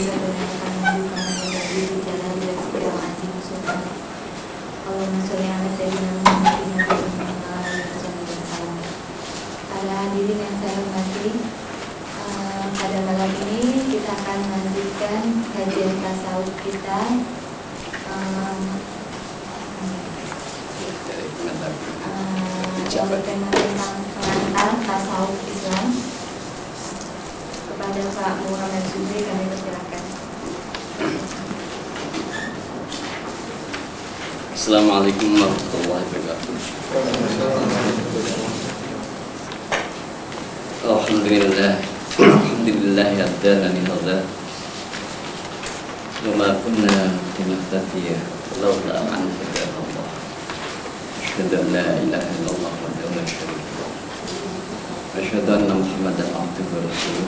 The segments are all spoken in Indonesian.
kita akan membuka menjadi jalan direksi yang anjing sunnah. Allahumma sholli ala sayyidina Muhammadin wa ala alihi wasallam. Para hadirin yang saya hormati, pada malam ini kita akan melanjutkan kajian tasawuf kita yang bertema tentang pengantar tasawuf Islam. Kepada Pak Muhammad Subri kami persilakan. Assalamualaikum warahmatullahi wabarakatuh. Alhamdulillah hadana li hadza wa ma kunna linahtadiya laula an hadana Allah. Asyhadu an la ilaha illallah wahdahu la syarika lahu wa asyhadu anna Muhammadan abduhu wa rasuluh.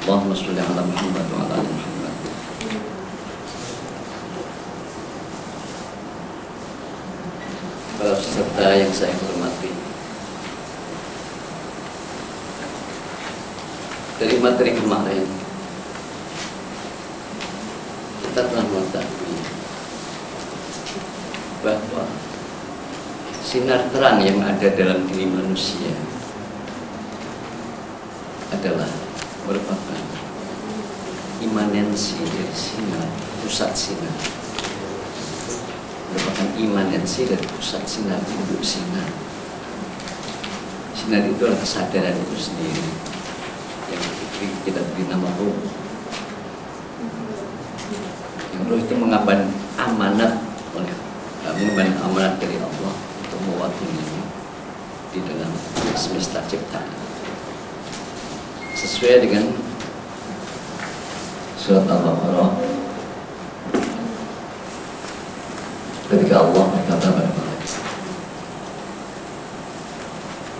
Allahumma sholli ala Muhammad wa ala ali Muhammad. Para peserta yang saya hormati, dari materi kemarin kita telah mengetahui bahwa sinar terang yang ada dalam diri manusia adalah merupakan imanensi dari sinar, pusat sinar, merupakan imanensi dari pusat sinar, induk sinar. Sinar itu adalah kesadaran itu sendiri yang kita beri nama ruh. Yang ruh itu mengemban amanat dari Allah untuk mewakili di dalam semesta ciptaan sesuai dengan surat Al-Baqarah ketika Allah berkata pada malaikat,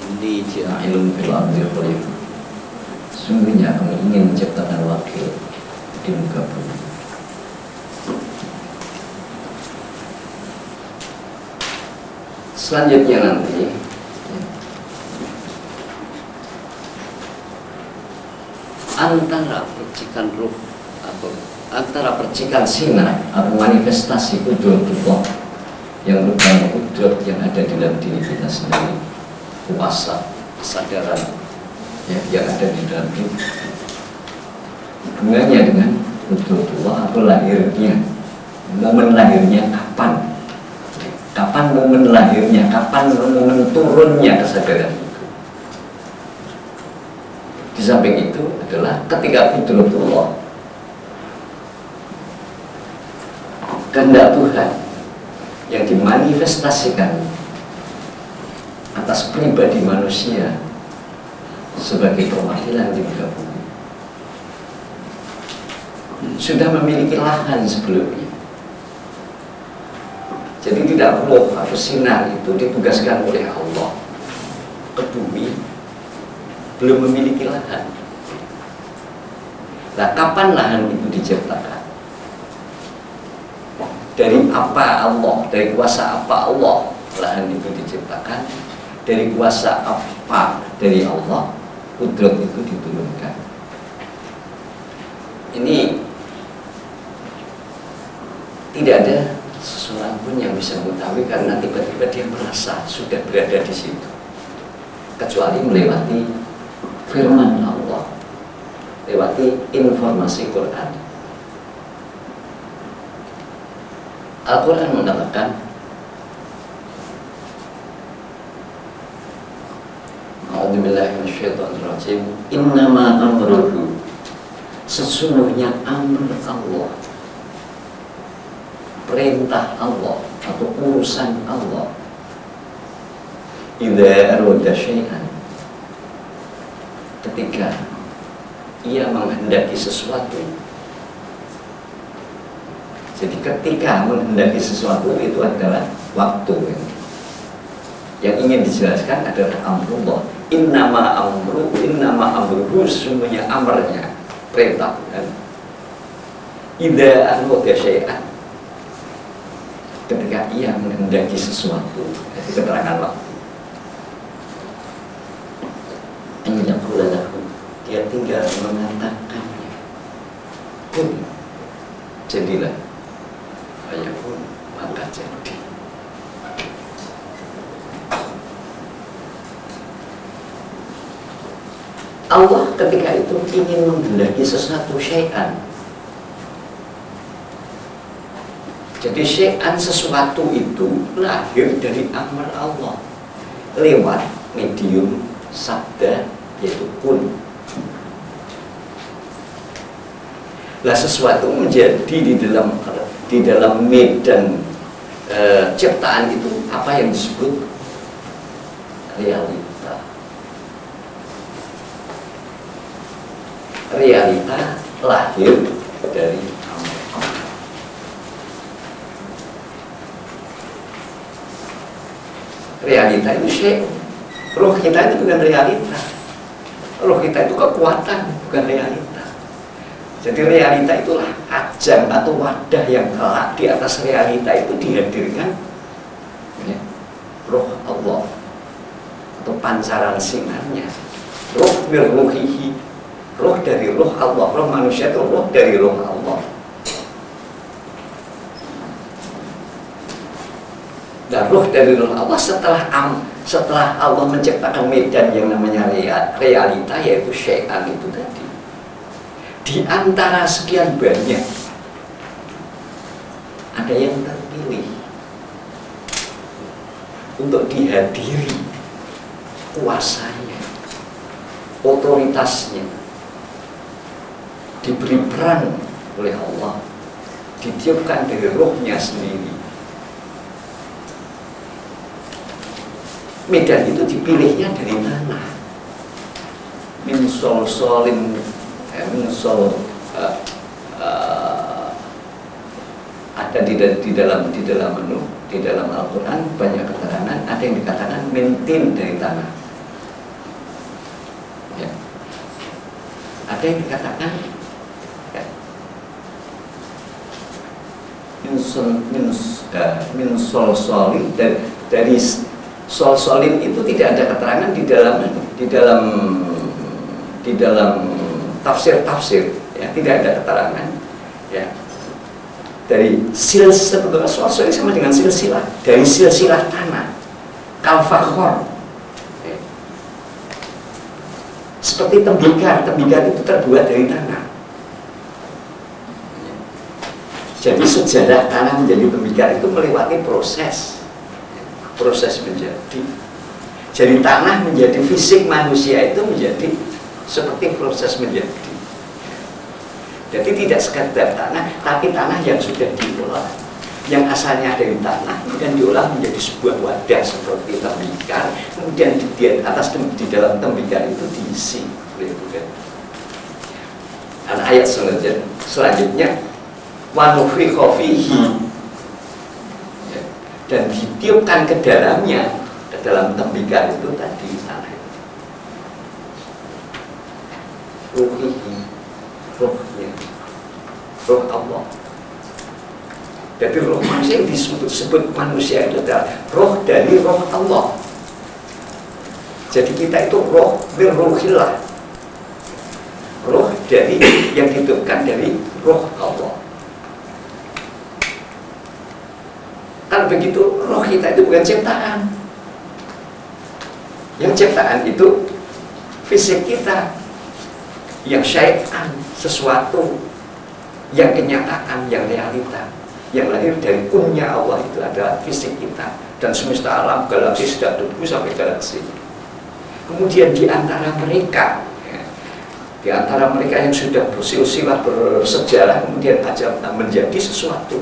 "Inni ja'ilun fil ardi khalifah." Sungguhnya kami ingin menciptakan wakil di muka bumi. Selanjutnya nanti antara percikan ruh atau antara percikan sinar atau manifestasi kudratullah yang merupakan kudrat yang ada di dalam diri kita sendiri, kuasa, kesadaran ya, yang ada di dalam diri, hubungannya dengan kudratullah atau lahirnya, momen lahirnya kapan momen lahirnya, kapan momen turunnya kesadaran itu. Di samping itu adalah ketika kudratullah, kehendak Tuhan yang dimanifestasikan atas pribadi manusia sebagai perwakilan di muka bumi, sudah memiliki lahan sebelumnya. Jadi tidak perlu atau sinar itu ditugaskan oleh Allah ke bumi, belum memiliki lahan. Nah, kapan lahan itu diciptakan? Dari apa Allah? Dari kuasa apa Allah lahan itu diciptakan? Dari kuasa apa dari Allah kudrat itu diturunkan? Ini tidak ada seseorang pun yang bisa mengetahui karena tiba-tiba dia merasa sudah berada di situ, kecuali melewati firman Allah, lewati informasi Quran. Al-Quran mengatakan, A'udzubillahi minasyaitonirrajim, innama amruhu, sesungguhnya amr Allah, perintah Allah atau urusan Allah, idza arada syai'an, ketika ia menghendaki sesuatu. Jadi ketika menghendaki sesuatu itu adalah waktu yang ingin dijelaskan adalah amrullah. Innama amruhu, sesungguhnya amrnya, perintah Tuhan, idza arada syai'an, ketika ia menghendaki sesuatu. Jadi keterangan waktu. Dia tinggal mengatakan kun, jadilah. Fayakun, maka jadi. Allah ketika itu ingin menghendaki sesuatu syai'an. Jadi syai'an sesuatu itu lahir dari amar Allah lewat medium sabda, yaitu kun. Lah sesuatu menjadi di dalam medan ciptaan itu apa yang disebut realita. Realita lahir dari Allah. Realita itu syekh. Roh kita itu bukan realita. Roh kita itu kekuatan, bukan realita. Jadi realita itulah ajang atau wadah yang kelak di atas realita itu dihadirkan ya, roh Allah atau pancaran sinarnya. Roh birruhihi, roh dari roh Allah. Roh manusia itu roh dari roh Allah. Dan roh dari roh Allah setelah Allah menciptakan medan yang namanya realita, yaitu syai'an itu tadi. Di antara sekian banyak ada yang terpilih untuk dihadiri kuasanya, otoritasnya, diberi peran oleh Allah, ditiupkan dari rohnya sendiri. Medan itu dipilihnya dari tanah, min solsolin, ada di dalam Al-Quran banyak keterangan. Ada yang dikatakan mintin dari tanah ya. Ada yang dikatakan ya, min solsolin, dari solsolin itu tidak ada keterangan di dalam tafsir ya, tidak ada keterangan ya. Dari sebetulnya solsolin sama dengan silsilah, dari silsilah tanah kalfakhor ya. Seperti tembikar itu terbuat dari tanah. Jadi sejarah tanah menjadi tembikar itu melewati proses menjadi. Jadi tanah menjadi fisik manusia itu menjadi seperti proses menjadi. Jadi tidak sekadar tanah, tapi tanah yang sudah diolah, yang asalnya dari tanah kemudian diolah menjadi sebuah wadah seperti tembikar, kemudian di dalam tembikar itu diisi oleh Tuhan. Dan ayat selanjutnya wa nufikha fihi, dan ditiupkan ke dalamnya, ke dalam tembikar itu tadi tanah. Ruhihi, rohnya, roh Allah. Jadi roh manusia yang disebut manusia itu adalah roh dari roh Allah. Jadi kita itu roh birruhillah, roh dari yang ditiupkan dari roh Allah. Kalau begitu, roh kita itu bukan ciptaan. Yang ciptaan itu fisik kita. Yang syai'an, sesuatu yang kenyataan, yang realita, yang lahir dari kunnya Allah itu adalah fisik kita. Dan semesta alam, galaksi sudah tumbuh sampai galaksi. Kemudian di antara mereka yang sudah bersilsilah bersejarah, kemudian menjadi sesuatu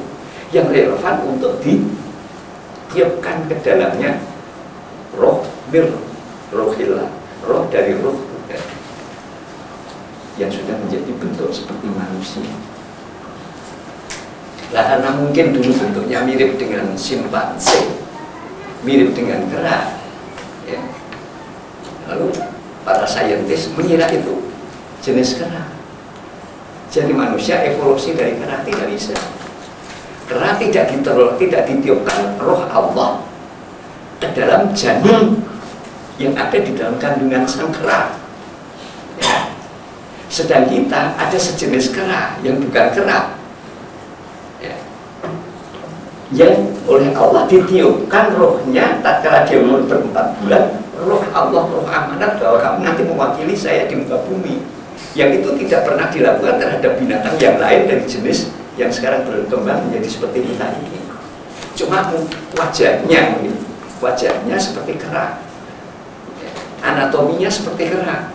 yang relevan untuk ditiupkan ke dalamnya roh rohillah, roh dari roh Tuhan yang sudah menjadi bentuk seperti manusia. Lah karena mungkin dulu bentuknya mirip dengan simpanse, mirip dengan kera ya. Lalu para saintis mengira itu jenis kera. Jadi manusia evolusi dari kera tidak bisa. Kera tidak ditiupkan roh Allah ke dalam janin yang ada di dalam kandungan sang kera ya. Sedang kita ada sejenis kera yang bukan kera, ya, yang oleh Allah ditiupkan rohnya tatkala dia umur ber4 bulan, roh Allah, roh amanat bahwa kamu nanti mewakili saya di muka bumi. Yang itu tidak pernah dilakukan terhadap binatang yang lain dari jenis yang sekarang berkembang menjadi seperti kita ini. Cuma wajahnya seperti kera, anatominya seperti kera.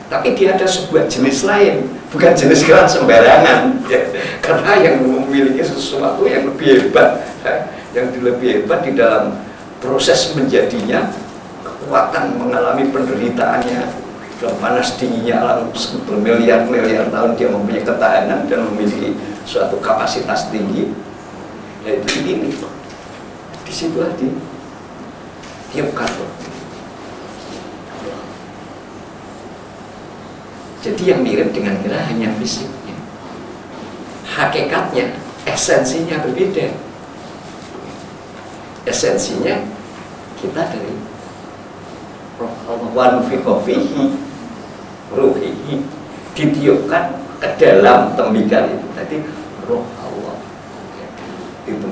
Tapi dia ada sebuah jenis lain, bukan jenis kera sembarangan, ya. Karena yang memiliki sesuatu yang lebih hebat, ya. Yang lebih hebat di dalam proses menjadinya, kekuatan mengalami penderitaannya, dalam panas dinginnya alam bermiliar-miliar tahun dia mempunyai ketahanan dan memiliki suatu kapasitas tinggi, yaitu ini. Di situ aja tiupkan. Jadi yang mirip dengan kera hanya fisiknya, hakikatnya, esensinya berbeda. Esensinya kita dari roh Allah, wa nufikha fihi ruhihi, ditiupkan ke dalam tembikan itu tadi roh Allah, itu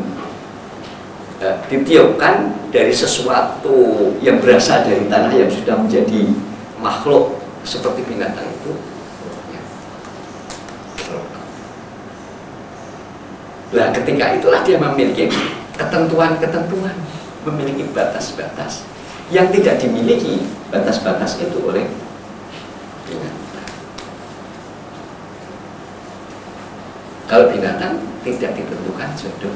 ditiupkan dari sesuatu yang berasal dari tanah yang sudah menjadi makhluk seperti binatang itu. Nah, ketika itulah dia memiliki ketentuan-ketentuan, memiliki batas-batas yang tidak dimiliki batas-batas itu oleh binatang. Kalau binatang tidak ditentukan jodoh,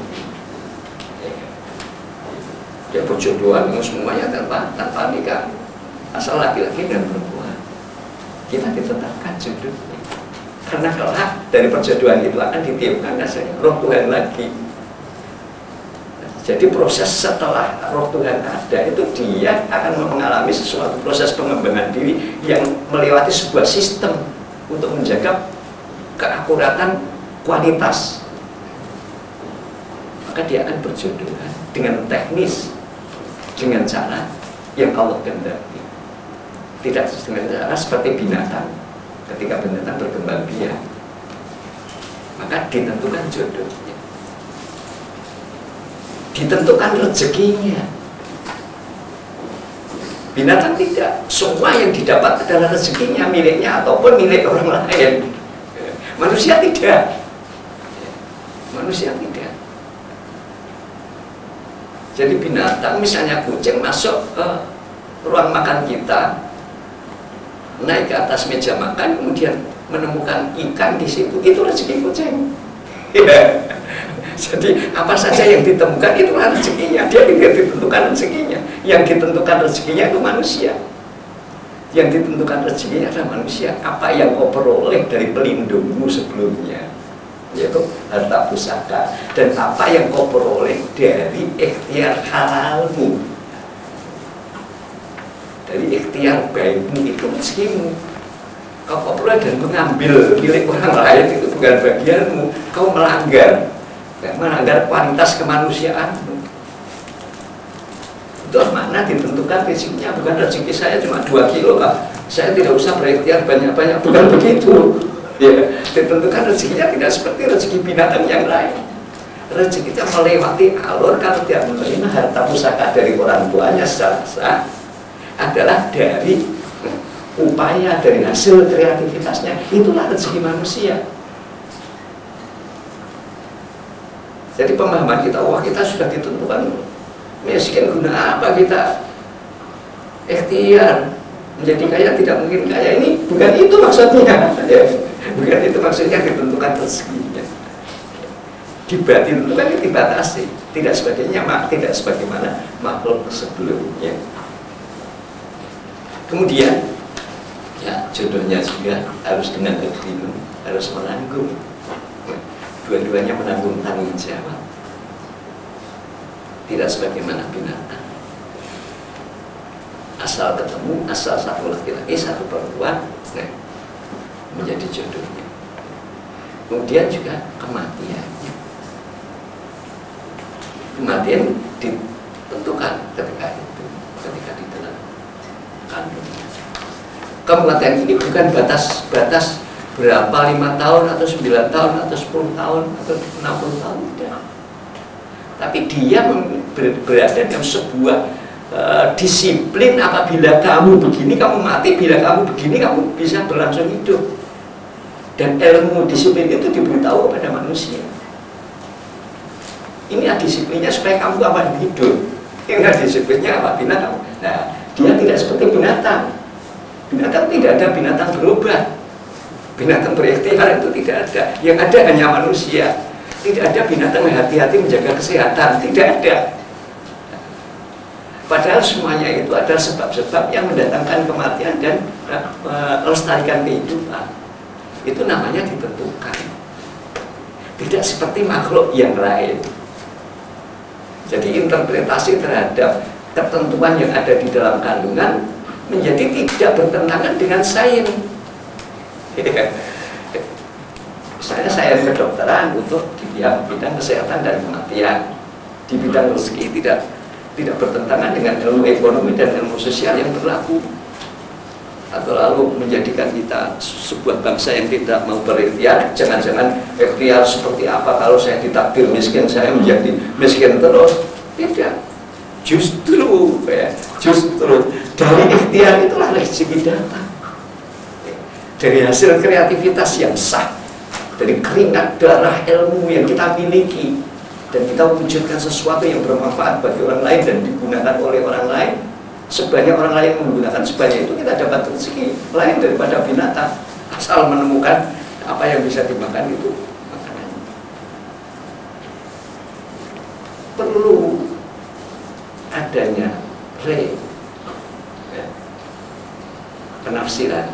ya perjodohan semuanya tanpa nikah, asal laki-laki dan perempuan. Kita ditetapkan jodohnya, karena kelak dari perjodohan itu akan ditiupkan rasanya roh Tuhan lagi. Jadi proses setelah roh Tuhan ada itu dia akan mengalami sesuatu proses pengembangan diri yang melewati sebuah sistem untuk menjaga keakuratan kualitas. Maka dia akan berjodohan dengan teknis, dengan cara yang Allah kehendaki. Tidak dengan cara seperti binatang. Ketika binatang berkembang biak, maka ditentukan jodohnya, ditentukan rezekinya. Binatang tidak, semua yang didapat adalah rezekinya, miliknya ataupun milik orang lain. Manusia tidak. Manusia tidak. Jadi binatang, misalnya kucing masuk ke ruang makan kita, naik ke atas meja makan, kemudian menemukan ikan di situ, itu rezeki kucing. Ya. Jadi apa saja yang ditemukan itu rezekinya, dia tidak ditentukan rezekinya. Yang ditentukan rezekinya itu manusia. Yang ditentukan rezekinya adalah manusia. Apa yang kau peroleh dari pelindungmu sebelumnya, yaitu harta pusaka, dan apa yang kau peroleh dari ikhtiar halalmu, dari ikhtiar baikmu, itu rezekimu. Kau peroleh dan mengambil milik orang lain itu bukan bagianmu. Kau melanggar kualitas kemanusiaanmu. Itu mana ditentukan fisiknya, bukan rezeki saya cuma 2 kilo lah, saya tidak usah berikhtiar banyak-banyak, bukan begitu. Ya, ditentukan rezekinya tidak seperti rezeki binatang yang lain. Rezekinya melewati alur kalau dia menerima harta pusaka dari orang tuanya secara sah, adalah dari upaya, dari hasil kreativitasnya. Itulah rezeki manusia. Jadi pemahaman kita, wah kita sudah ditentukan miskin, guna apa kita ikhtiar menjadi kaya, tidak mungkin kaya, ini bukan itu maksudnya. Ya, bukan itu maksudnya ditentukan rezekinya. Ditentukan, dibatasi, tidak sebagaimana makhluk sebelumnya. Kemudian ya jodohnya juga harus dengan agreement, harus menanggung. Dua-duanya menanggung tanggung jawab. Tidak sebagaimana binatang, asal ketemu, asal satu laki-laki satu perempuan, nah, menjadi jodohnya. Kemudian juga kematiannya. Kematian ditentukan ketika itu, ketika di dalam kandungan. Kematian ini bukan batas berapa, 5 tahun atau 9 tahun atau 10 tahun atau 60 tahun, tidak. Tapi dia berada dalam sebuah disiplin. Apabila kamu begini kamu mati, bila kamu begini kamu bisa berlangsung hidup. Dan ilmu disiplin itu diberitahu kepada manusia. Ini disiplinnya supaya kamu apa hidup. Ini disiplinnya apabila kamu. Nah, dia tidak seperti binatang. Binatang tidak ada binatang berubah. Binatang berikhtiar itu tidak ada. Yang ada hanya manusia. Tidak ada binatang yang hati-hati menjaga kesehatan. Tidak ada. Padahal semuanya itu adalah sebab-sebab yang mendatangkan kematian dan melestarikan kehidupan. Itu namanya ditentukan. Tidak seperti makhluk yang lain. Jadi interpretasi terhadap ketentuan yang ada di dalam kandungan menjadi tidak bertentangan dengan sains. Misalnya sains kedokteran untuk di bidang kesehatan dan kematian, di bidang rezeki tidak bertentangan dengan ilmu ekonomi dan ilmu sosial yang berlaku. Atau lalu menjadikan kita sebuah bangsa yang tidak mau berikhtiar. Jangan-jangan ikhtiar seperti apa, kalau saya ditakdir miskin saya menjadi miskin terus. Tidak. Justru dari ikhtiar itulah rezeki datang. Dari hasil kreativitas yang sah, dari keringat darah ilmu yang kita miliki, dan kita wujudkan sesuatu yang bermanfaat bagi orang lain dan digunakan oleh orang lain. Sebanyak orang lain menggunakan sebanyak itu, kita dapat rezeki lain daripada binatang, asal menemukan apa yang bisa dimakan itu makanan. Perlu adanya penafsiran,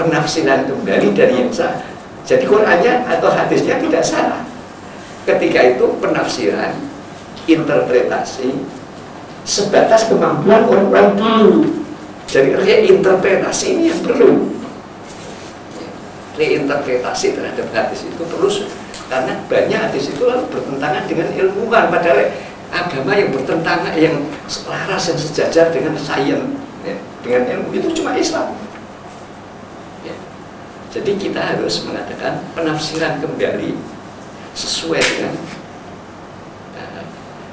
penafsiran kembali dari yang sah. Jadi Qurannya atau hadisnya tidak salah. Ketika itu penafsiran, interpretasi sebatas kemampuan orang-orang dulu. Jadi reinterpretasi ini yang perlu. Reinterpretasi terhadap hadis itu perlu, karena banyak hadis itu lalu bertentangan dengan ilmuwan. Padahal agama yang bertentangan, yang selaras, yang sejajar dengan sains, dengan ilmu itu cuma Islam. Jadi kita harus mengadakan penafsiran kembali sesuai dengan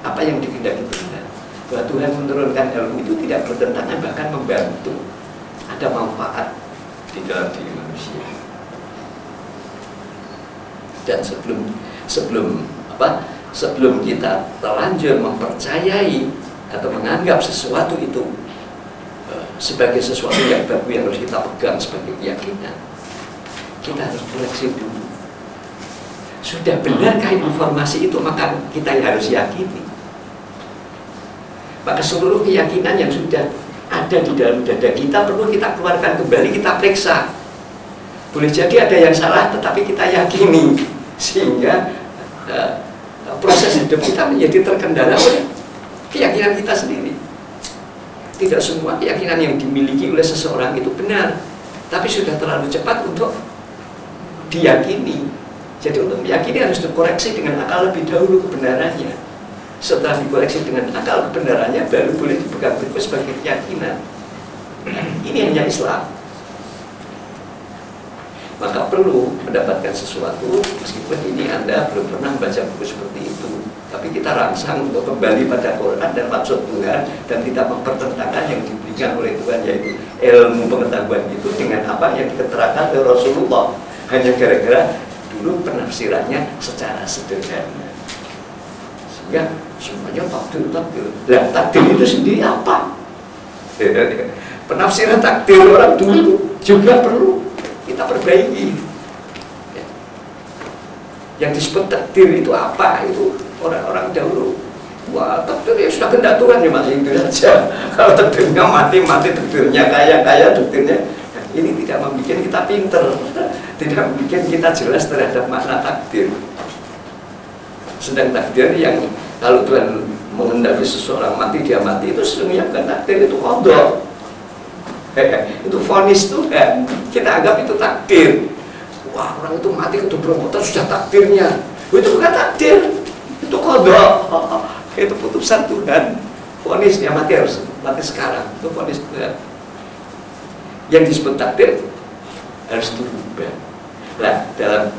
apa yang dikehendaki Tuhan. Bahwa Tuhan menurunkan ilmu itu tidak bertentangan, bahkan membantu, ada manfaat di dalam diri manusia. Dan sebelum kita terlanjur mempercayai atau menganggap sesuatu itu sebagai sesuatu yang baku yang harus kita pegang sebagai keyakinan, kita harus koreksi dulu. Sudah benarkah informasi itu, maka kita harus yakini. Maka seluruh keyakinan yang sudah ada di dalam dada kita perlu kita keluarkan kembali, kita periksa. Boleh jadi ada yang salah, tetapi kita yakini, sehingga proses hidup kita menjadi terkendala oleh keyakinan kita sendiri. Tidak semua keyakinan yang dimiliki oleh seseorang itu benar, tapi sudah terlalu cepat untuk diyakini. Jadi untuk meyakini harus dikoreksi dengan akal lebih dahulu kebenarannya. Setelah dikoreksi dengan akal kebenarannya, baru boleh dipegang teguh sebagai keyakinan. Ini hanya Islam. Maka perlu mendapatkan sesuatu, meskipun ini Anda belum pernah baca buku seperti itu, tapi kita rangsang untuk kembali pada Quran dan maksud Tuhan, dan tidak mempertentangkan yang diberikan oleh Tuhan, yaitu ilmu pengetahuan itu dengan apa yang diterangkan oleh Rasulullah. Hanya gara-gara dulu penafsirannya secara sederhana, sehingga semuanya takdir. Lah takdir itu sendiri apa? Penafsiran takdir orang dulu juga perlu kita perbaiki. Yang disebut takdir itu apa? Itu orang-orang dahulu, wah takdir ya sudah kehendak Tuhan, ya masih itu saja. Kalau takdirnya mati, takdirnya kaya, takdirnya. Ini tidak membuat kita pinter, tidak membuat kita jelas terhadap makna takdir. Sedang takdir yang kalau Tuhan mengendaki seseorang mati, dia mati, itu sesungguhnya bukan takdir, itu qadha. Itu vonis Tuhan. Kita anggap itu takdir. Wah, orang itu mati kedobrak sudah takdirnya. Itu bukan takdir, itu qadha. Itu putusan Tuhan. Vonisnya mati harus mati sekarang. Itu vonis Tuhan. yang disebut takdir harus dirubah. Nah, dalam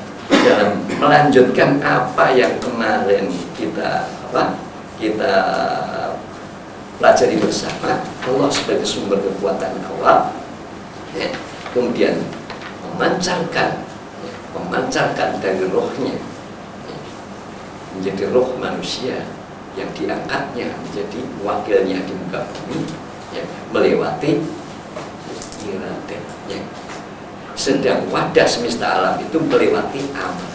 melanjutkan apa yang kemarin kita pelajari bersama, Allah sebagai sumber kekuatan awal, ya, kemudian memancarkan dari rohnya, ya, menjadi roh manusia yang diangkatnya menjadi wakilnya di muka bumi, ya, melewati iradahnya. Sedang wadah semesta alam itu melewati amalnya.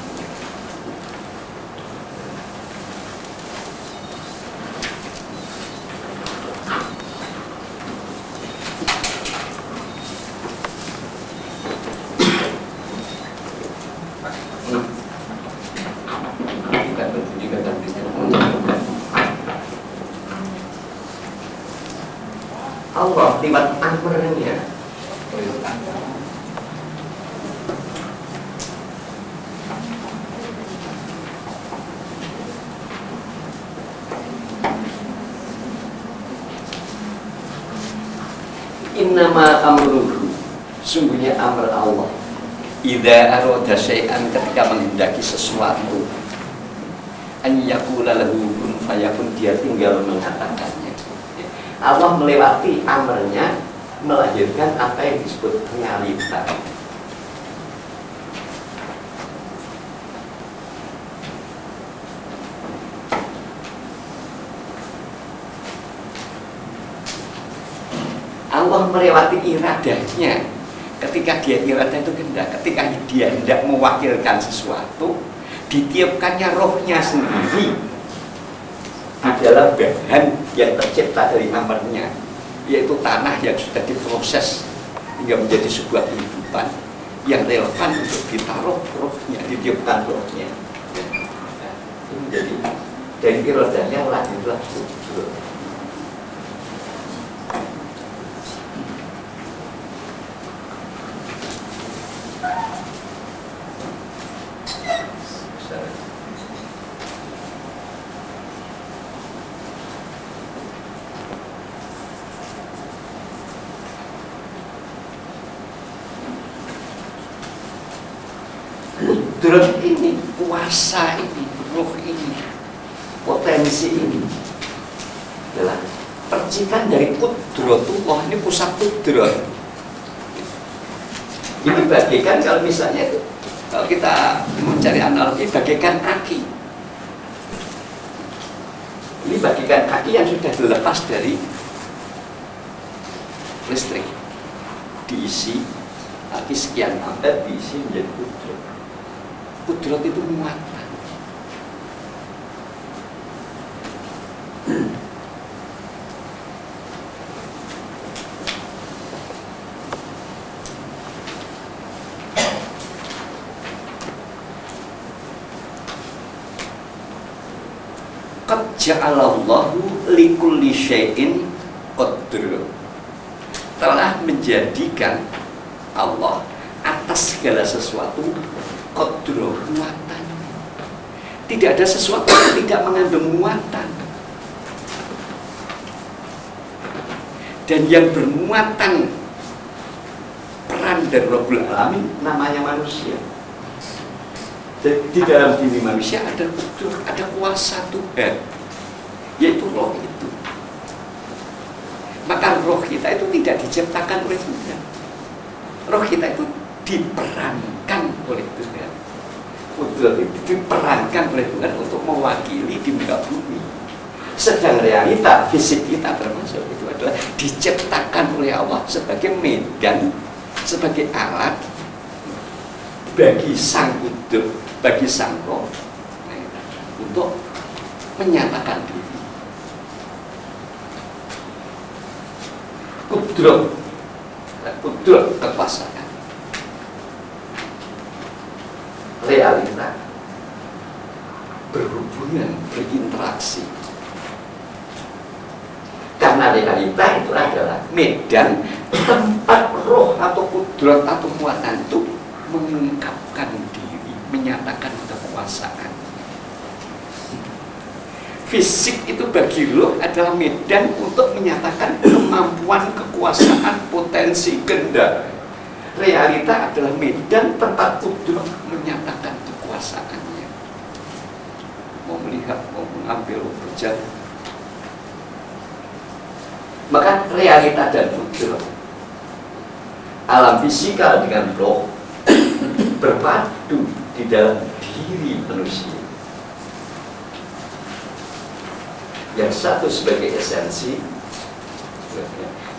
Allah lewat amrnya. Innama amruhu, sungguhnya amr Allah, idza arada syai'an, ketika menghendaki sesuatu, an yaqula lahu kun fayakun, dia tinggal mengatakannya. Allah melewati amrnya melahirkan apa yang disebut realita. Allah melewati iradahnya. Ketika dia iradah itu kehendak, ketika dia hendak mewakilkan sesuatu, ditiupkannya rohnya sendiri adalah bahan yang tercipta dari amrnya, yaitu tanah yang sudah diproses hingga menjadi sebuah kehidupan yang relevan untuk ditaruh rohnya, ditiupkan rohnya. Nah, itu menjadi dari iradahnya lahirlah kudrat. Kudrat ini, kuasa ini, roh ini, potensi ini adalah percikan dari kudratullah. Ini pusat kudrat. Ini bagaikan, kalau misalnya itu, kalau kita mencari analogi, bagaikan aki. Ini bagaikan aki yang sudah dilepas dari listrik, diisi aki sekian ampere, diisi menjadi kudrat. Kudrat itu muatan. Qad ja'alallahu likulli syai'in qadra. Telah menjadikan Allah atas segala sesuatu qadra, muatan. Tidak ada sesuatu yang tidak mengandung muatan. Dan yang bermuatan peran dari Rabbul Alamin namanya manusia. Di dalam diri manusia ada kudrat, ada kuasa Tuhan, yaitu roh itu. Maka roh kita itu tidak diciptakan oleh Tuhan. Roh kita itu diperankan oleh Tuhan. Kudrat itu diperankan oleh Tuhan untuk mewakili di muka bumi. Sedang realita fisik kita termasuk itu adalah diciptakan oleh Allah sebagai medan, sebagai alat bagi sang hidup, bagi sang roh, untuk menyatakan diri. Kudrat kekuasaan, realita, berhubungan, berinteraksi. Karena realita itu adalah medan tempat roh atau kudrat atau muatan itu mengungkapkan diri, menyatakan kekuasaan. Fisik itu bagi roh adalah medan untuk menyatakan kemampuan, kekuasaan, potensi, kehendak. Realita adalah medan tempat kudus menyatakan kekuasaannya. Mau melihat, mau mengambil, mau berjalan. Maka realita dan kudus, alam fisikal dengan roh berpadu di dalam diri manusia. Yang satu sebagai esensi,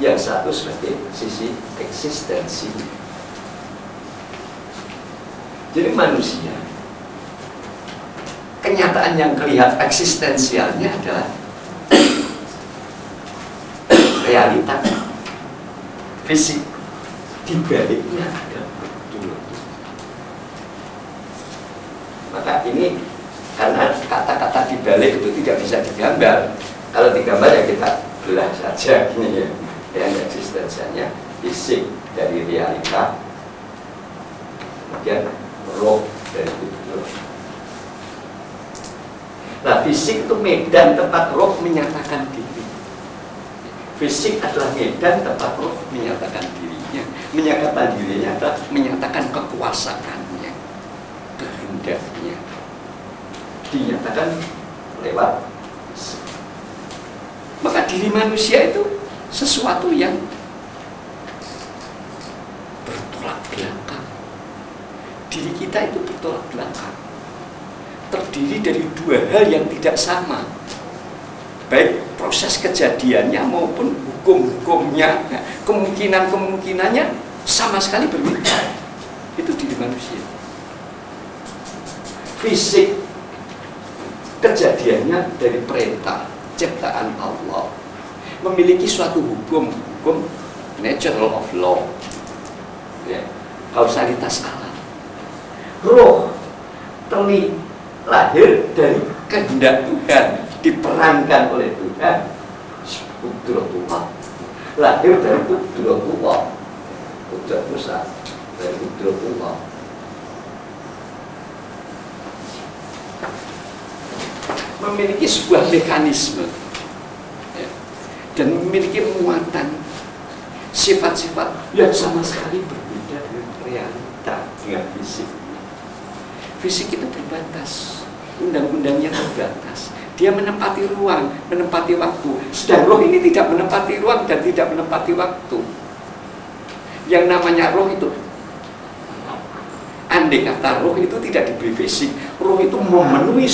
yang satu sebagai sisi eksistensi. Jadi manusia, kenyataan yang kelihatan eksistensialnya adalah realita fisik, di baliknya ada betul. Maka ini karena kata-kata di balik itu tidak bisa digambar. Kalau digambar ya kita belah saja ini ya. Yang eksistensinya fisik dari realita, kemudian roh dari kudus. Nah, fisik itu medan tempat roh menyatakan diri. Fisik adalah medan tempat roh menyatakan dirinya. Menyatakan dirinya adalah menyatakan kekuasaannya, kehendaknya. Dinyatakan lewat. Maka diri manusia itu sesuatu yang bertolak belakang. Diri kita itu bertolak belakang, terdiri dari dua hal yang tidak sama, baik proses kejadiannya maupun hukum-hukumnya. Kemungkinan-kemungkinannya sama sekali berbeda. Itu diri manusia. Fisik kejadiannya dari perintah ciptaan Allah, memiliki suatu hukum natural of law, ya, kausalitas alam. Roh lahir dari kehendak Tuhan, diperankan oleh Tuhan. Qudratullah, lahir dari qudratullah, qudrat Musa dari qudratullah. Memiliki sebuah mekanisme, ya, dan memiliki muatan sifat-sifat yang sama sekali berbeda dengan realita, dengan fisik. Fisik itu terbatas, undang-undangnya terbatas. Dia menempati ruang, menempati waktu. Sedang roh ini tidak menempati ruang dan tidak menempati waktu. Yang namanya roh itu, andai kata roh itu tidak diberi fisik, roh itu memenuhi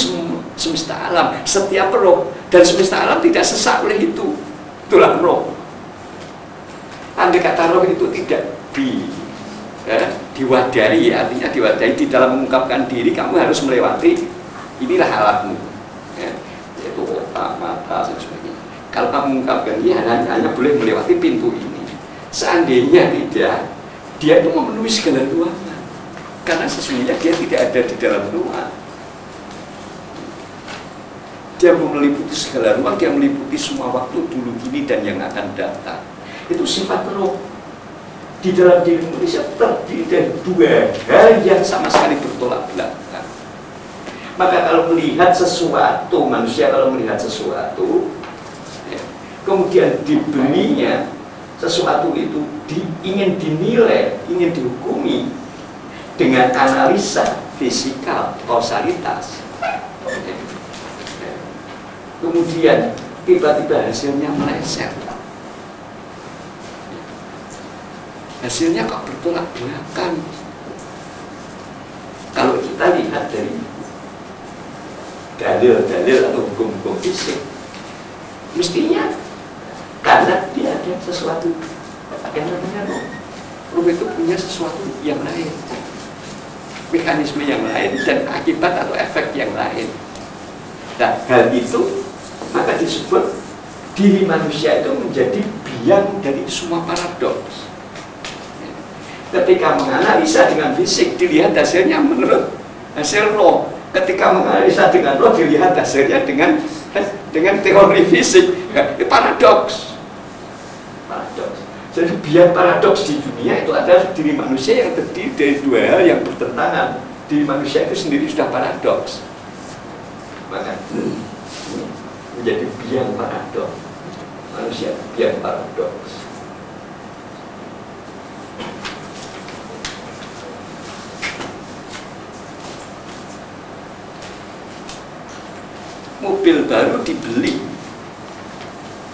semesta alam, setiap roh, dan semesta alam tidak sesak oleh itu. Itulah roh. Andai kata roh itu tidak diwadahi, artinya diwadahi di dalam mengungkapkan diri, kamu harus melewati inilah alatmu, ya, yaitu otak, mata, dan sebagainya. Kalau kamu mengungkapkan ini hanya boleh melewati pintu ini. Seandainya tidak, dia itu memenuhi segala ruangan, karena sesungguhnya dia tidak ada di dalam ruang. Dia meliputi segala ruang, dia meliputi semua waktu dulu, kini, dan yang akan datang. Itu sifat roh. Di dalam diri manusia terdiri dari dua hal yang sama sekali bertolak belakang. Maka kalau melihat sesuatu, manusia kalau melihat sesuatu, ya, kemudian diberinya sesuatu itu ingin dinilai, ingin dihukumi dengan analisa fisikal, kausalitas. Kemudian tiba-tiba hasilnya meleset. Hasilnya kok bertolak belakang. Kalau kita lihat dari dalil-dalil atau hukum-hukum fisik, mestinya karena dia ada sesuatu yang namanya roh. Roh itu punya sesuatu yang lain, mekanisme yang lain, dan akibat atau efek yang lain. Nah, hal itu maka disebut diri manusia itu menjadi biang dari semua paradoks. Ketika menganalisa dengan fisik, dilihat hasilnya menurut hasil roh. Ketika menganalisa dengan roh, dilihat hasilnya dengan teori fisik. Itu paradoks. Jadi biang paradoks di dunia itu adalah diri manusia yang terdiri dari dua hal yang bertentangan. Diri manusia itu sendiri sudah paradoks. Maka menjadi biang paradoks. Manusia biang paradoks. Mobil baru dibeli,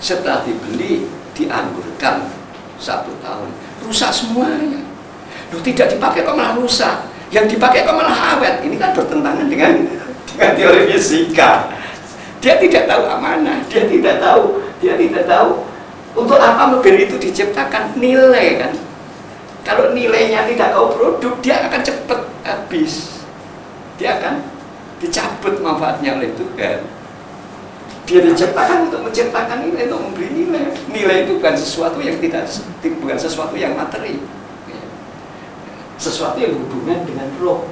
setelah dibeli dianggurkan 1 tahun, rusak semuanya. Loh, tidak dipakai kok malah rusak, yang dipakai kok malah awet. Ini kan bertentangan dengan teori fisika. Dia tidak tahu amanah, dia tidak tahu untuk apa mobil itu diciptakan, nilai kan. Kalau nilainya tidak kau produk, dia akan cepat habis, dia akan dicabut manfaatnya oleh Tuhan. Dia diciptakan untuk menciptakan nilai, untuk memberi nilai. Nilai itu bukan sesuatu yang bukan sesuatu yang materi, sesuatu yang berhubungan dengan roh,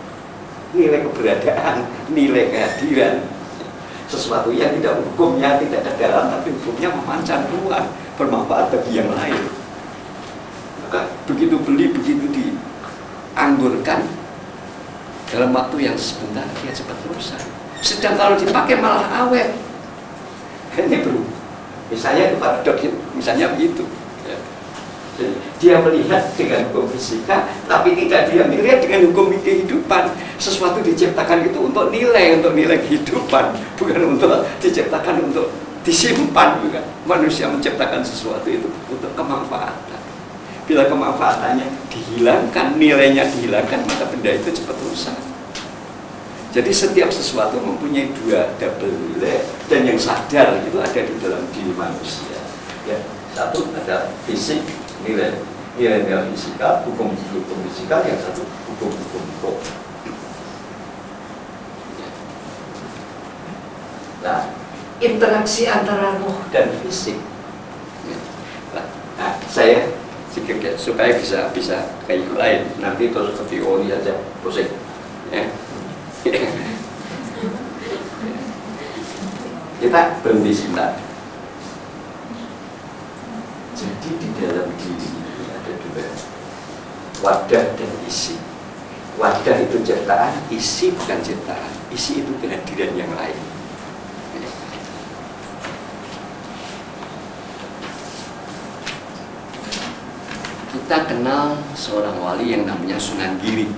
nilai keberadaan, nilai kehadiran, sesuatu yang tidak hukumnya tidak ke dalam, tapi hukumnya memancar keluar, bermanfaat bagi yang lain. Maka begitu beli, begitu dianggurkan, dalam waktu yang sebentar dia cepat rusak. Sedang kalau dipakai malah awet. Ini bro, misalnya itu paradok, misalnya begitu. Jadi, dia melihat dengan hukum fisika, tapi tidak dia melihat dengan hukum kehidupan. Sesuatu diciptakan itu untuk nilai kehidupan, bukan untuk diciptakan untuk disimpan. Bukan. Manusia menciptakan sesuatu itu untuk kemanfaatan. Bila kemanfaatannya dihilangkan, nilainya dihilangkan, maka benda itu cepat rusak. Jadi setiap sesuatu mempunyai 2 double nilai, dan yang sadar itu ada di dalam diri manusia. Ya, satu ada fisik, nilai fisika, hukum fisika, yang satu hukum roh. Nah, interaksi antara roh dan fisik. Nah, saya supaya bisa kayak lain, nanti terus ke teori aja pusing. Ya. Kita berhenti sebentar. Jadi di dalam diri ini ada 2, wadah dan isi. Wadah itu ciptaan, isi bukan ciptaan. Isi itu kehadiran yang lain. Kita kenal seorang wali yang namanya Sunan Giri.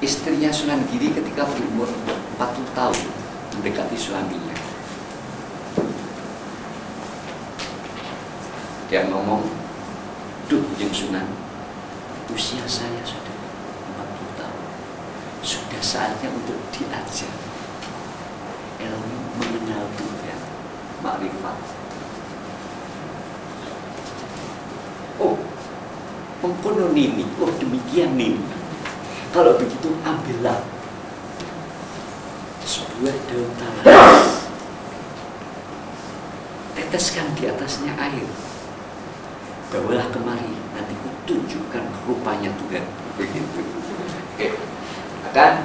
Istrinya Sunan Giri ketika berumur 40 tahun mendekati suaminya. Dia ngomong, "Duh, Yang Sunan, usia saya sudah 40 tahun. Sudah saatnya untuk diajar ilmu mengenal Tuhan, makrifat." Oh, mengkono nini, oh demikian nini. Kalau begitu ambillah sebuah daun talas, teteskan di atasnya air, bawalah kemari, nanti ku tunjukkan rupanya Tuhan. Begitu. Oke. Maka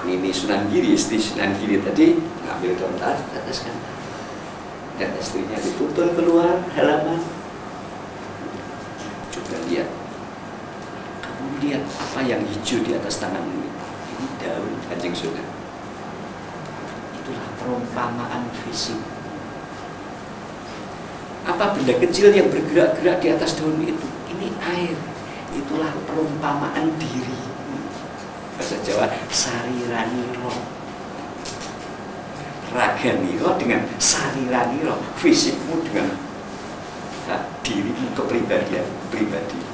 ini Sunan Giri, istri Sunan Giri tadi ngambil daun talas, teteskan, dan istrinya dituntun keluar halaman. Coba lihat. Lihat apa yang hijau di atas tangan ini. Ini daun Kanjeng Sunan. Itulah perumpamaan fisik. Apa benda kecil yang bergerak-gerak di atas daun itu? Ini air. Itulah perumpamaan diri. Bahasa Jawa, sariraniro. Raganiro dengan sariraniro. Fisikmu dengan dirimu, kepribadian pribadi.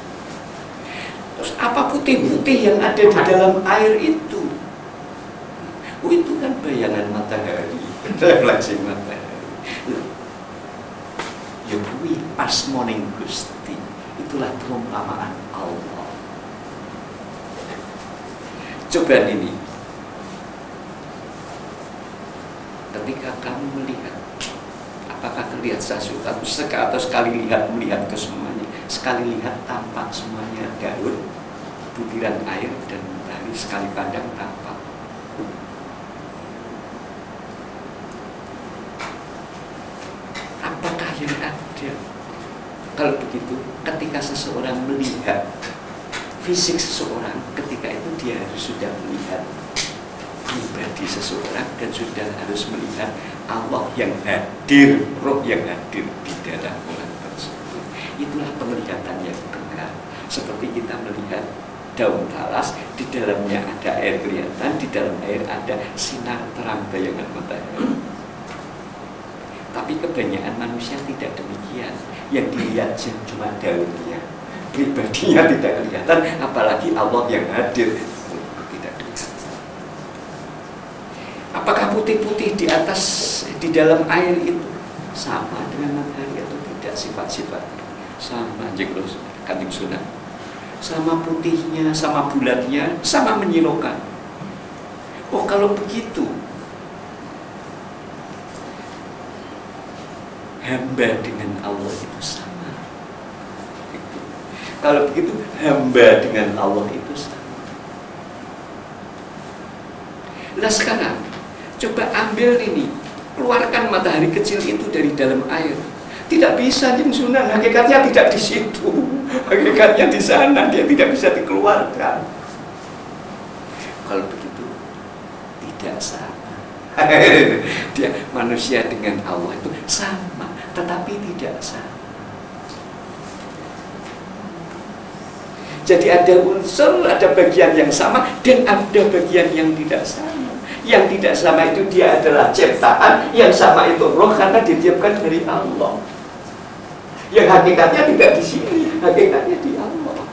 Terus apa putih-putih yang ada di dalam air itu? Oh, itu kan bayangan matahari, refleksi matahari. Ya kuwi pas morning Gusti. Itulah perumpamaan Allah. Coba ini. Ketika kamu melihat, apakah terlihat sesuatu atau sekali melihat ke semuanya? Sekali lihat tampak semuanya daun, butiran air, dan matahari. Sekali pandang tampak. Apakah yang ada? Kalau begitu, ketika seseorang melihat fisik seseorang, ketika itu dia harus sudah melihat pribadi seseorang dan sudah harus melihat Allah yang hadir, roh yang hadir di dalam orang tersebut. Itulah penglihatan yang benar. Seperti kita melihat daun talas, di dalamnya ada air kelihatan, di dalam air ada sinar terang bayangan matahari. Tapi kebanyakan manusia tidak demikian. Yang dilihat cuma daunnya, pribadinya tidak kelihatan, apalagi Allah yang hadir tidak kelihatan. Apakah putih-putih di atas, di dalam air itu sama dengan matahari atau tidak sifat-sifatnya? Sama, Kanjeng Sunan. Sama putihnya, sama bulatnya, sama menyilaukan. Oh, kalau begitu, hamba dengan Allah itu sama. Kalau begitu, hamba dengan Allah itu sama. Nah sekarang, coba ambil ini, keluarkan matahari kecil itu dari dalam air. Tidak bisa, Kanjeng Sunan, hakikatnya tidak di situ. Hakikatnya di sana, dia tidak bisa dikeluarkan. Kalau begitu, tidak sama. Dia manusia dengan Allah itu sama, tetapi tidak sama. Jadi ada unsur, ada bagian yang sama, dan ada bagian yang tidak sama. Yang tidak sama itu dia adalah ciptaan, yang sama itu roh karena ditiupkan dari Allah. Yang hakikatnya tidak di sini, hakikatnya di Allah.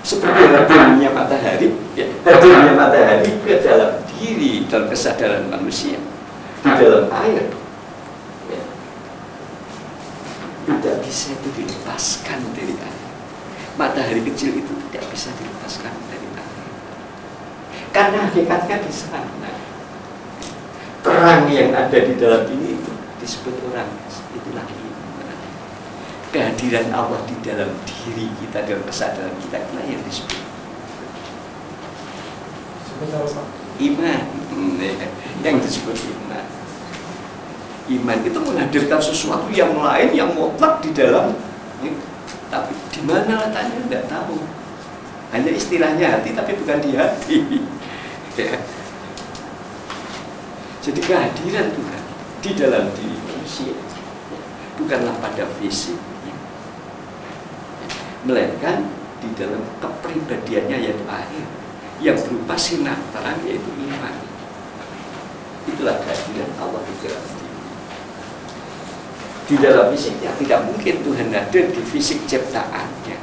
Seperti hadirnya matahari, ya, hadirnya matahari ke dalam diri, dalam kesadaran manusia, di dalam air. Ya. Tidak bisa itu dilepaskan dari air. Matahari kecil itu tidak bisa dilepaskan dari air. Karena hakikatnya di sana. Terang yang ada di dalam ini itu disebut orang, itulah iman. Kehadiran Allah di dalam diri kita, dalam kesadaran kita, itulah yang disebut iman. Yang disebut iman. Iman itu menghadirkan sesuatu yang lain, yang mutlak di dalam. Tapi di mana letaknya tidak tahu. Hanya istilahnya hati, tapi bukan di hati. Ya. Jadi kehadiran Tuhan di dalam diri manusia bukanlah pada fisik, melainkan di dalam kepribadiannya, yaitu air yang berupa sinar terang, yaitu iman. Itulah kehadiran Allah di dalam diri. Di dalam fisiknya tidak mungkin Tuhan hadir di fisik ciptaannya,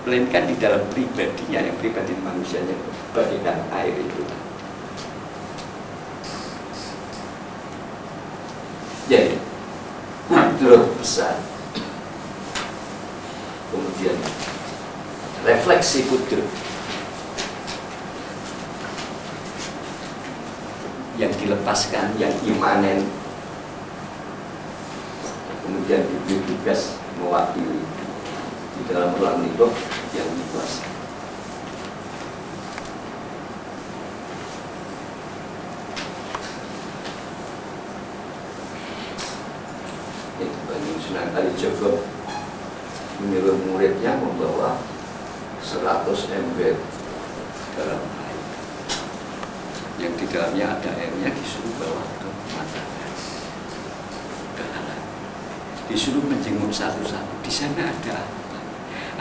melainkan di dalam pribadinya, yang pribadi manusianya bagaikan air itu. Jadi kudrat besar, kemudian refleksi kudrat yang dilepaskan, yang imanen, kemudian diberi tugas mewakili di dalam ruang hidup yang dikuasai. Kanjeng Sunan Kalijaga menyuruh muridnya membawa 100 ember dalam air, yang di dalamnya ada airnya, disuruh bawa ke matahari, ke alam, disuruh menjenguk satu-satu. Di sana ada apa?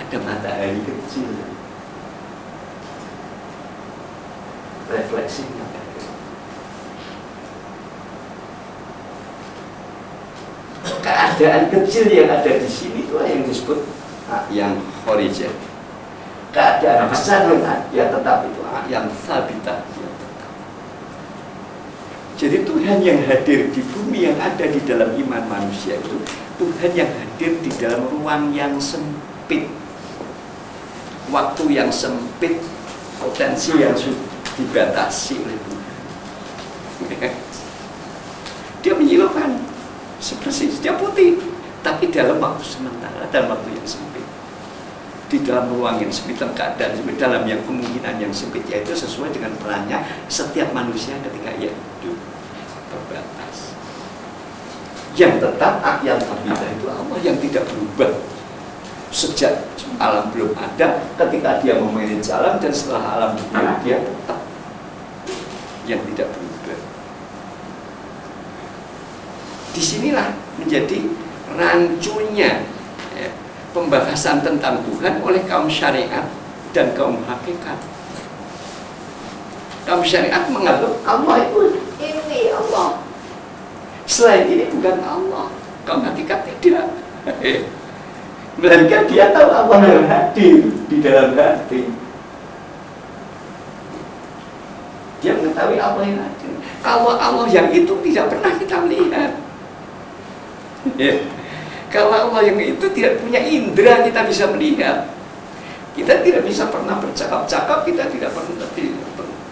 Ada matahari kecil, refleksinya. Keadaan kecil yang ada di sini itulah yang disebut yang horizon. Keadaan besar yang tetap itu yang sabita, yang tetap. Jadi Tuhan yang hadir di bumi yang ada di dalam iman manusia itu Tuhan yang hadir di dalam ruang yang sempit, waktu yang sempit, potensi yang dibatasi oleh Tuhan. Dia menyilaukan sepersis, dia putih, tapi dalam waktu sementara, dalam waktu yang sempit, di dalam ruang yang sempit, dalam keadaan sempit, dalam yang kemungkinan yang sempit, yaitu sesuai dengan perannya setiap manusia ketika ia hidup, terbatas. Yang tetap yang abida itu Allah, yang tidak berubah sejak alam belum ada, ketika dia memanage alam, dan setelah alam hidup dia tetap yang tidak berubah. Disinilah menjadi rancunya ya, pembahasan tentang Tuhan oleh kaum syariat dan kaum hakikat. Kaum syariat menganggap Allah itu ini Allah, selain ini bukan Allah. Kaum hakikat tidak. Melainkan dia tahu Allah yang hadir di dalam hati. Dia mengetahui Allah yang hadir. Kalau Allah yang itu tidak pernah kita melihat. Ya. Kalau Allah yang itu tidak punya indera kita bisa melihat. Kita tidak bisa pernah bercakap-cakap, kita tidak